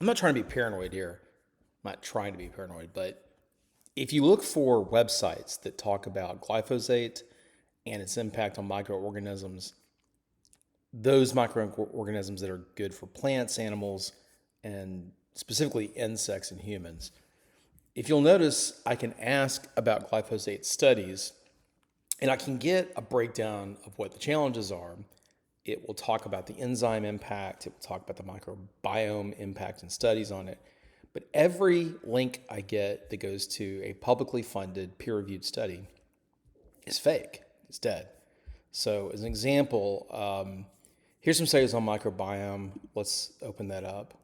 I'm not trying to be paranoid here. I'm not trying to be paranoid, but if you look for websites that talk about glyphosate and its impact on microorganisms, those microorganisms that are good for plants, animals, and specifically insects and humans, if you'll notice, I can ask about glyphosate studies and I can get a breakdown of what the challenges are. It will talk about the enzyme impact, it will talk about the microbiome impact and studies on it. But every link I get that goes to a publicly funded peer reviewed study is fake, it's dead. So, as an example, here's some studies on microbiome. Let's open that up.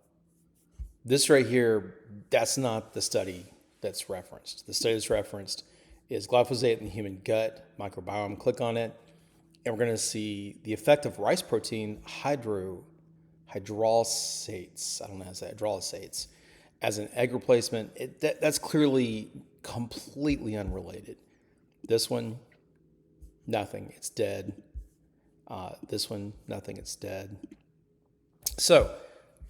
This right here, that's not the study that's referenced. The study that's referenced is glyphosate in the human gut microbiome. Click on it, and we're going to see the effect of rice protein hydrolysates. I don't know how to say hydrolysates as an egg replacement. That's clearly completely unrelated. This one, nothing. It's dead. This one, nothing. It's dead. So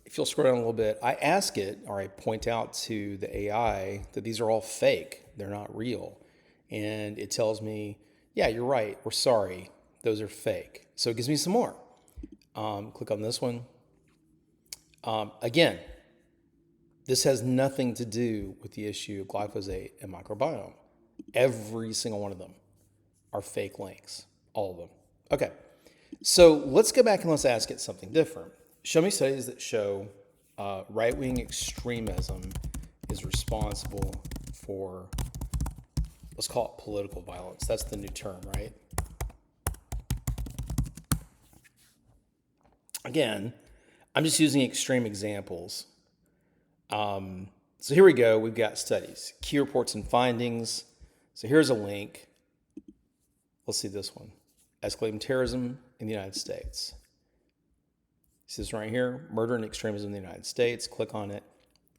if you'll scroll down a little bit, I ask it, or I point out to the AI that these are all fake. They're not real. And it tells me, yeah, you're right. We're sorry. Those are fake. So it gives me some more. Click on this one. Again, this has nothing to do with the issue of glyphosate and microbiome. Every single one of them are fake links. All of them. Okay. So let's go back and let's ask it something different. Show me studies that show right-wing extremism is responsible for, let's call it political violence. That's the new term, right? Again, I'm just using extreme examples. So here we go. We've got studies, key reports and findings. So here's a link. Let's see this one. Escalating terrorism in the United States. See this right here? Murder and extremism in the United States. Click on it.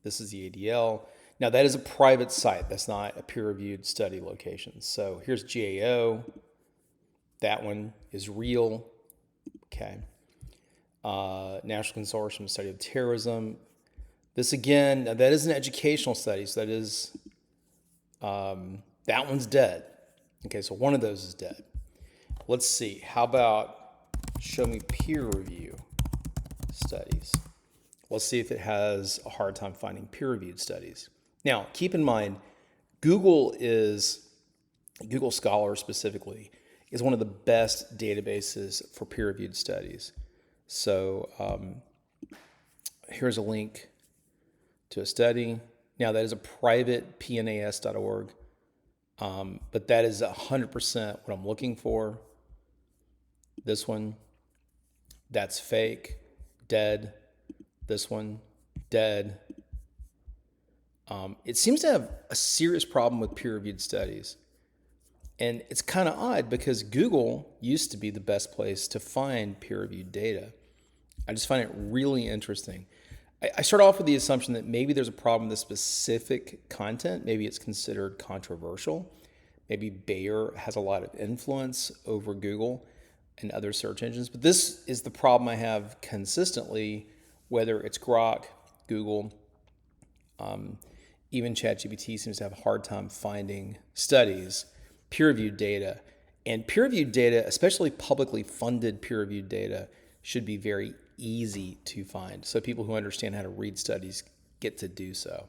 This is the ADL. Now that is a private site. That's not a peer-reviewed study location. So here's GAO. That one is real. Okay. National Consortium Study of Terrorism. This again, now that is an educational study. So that is, that one's dead. Okay, so one of those is dead. Let's see. How about show me peer review studies? Let's see if it has a hard time finding peer-reviewed studies. Now, keep in mind, Google Scholar specifically, is one of the best databases for peer-reviewed studies. So here's a link to a study. Now, that is a private pnas.org, but that is 100% what I'm looking for. This one, that's fake, dead. This one, dead. It seems to have a serious problem with peer-reviewed studies. And it's kind of odd because Google used to be the best place to find peer-reviewed data. I just find it really interesting. I start off with the assumption that maybe there's a problem with specific content. Maybe it's considered controversial. Maybe Bayer has a lot of influence over Google and other search engines. But this is the problem I have consistently, whether it's Grok, Google, even ChatGPT seems to have a hard time finding studies, peer-reviewed data. And peer-reviewed data, especially publicly funded peer-reviewed data, should be very easy to find. So people who understand how to read studies get to do so.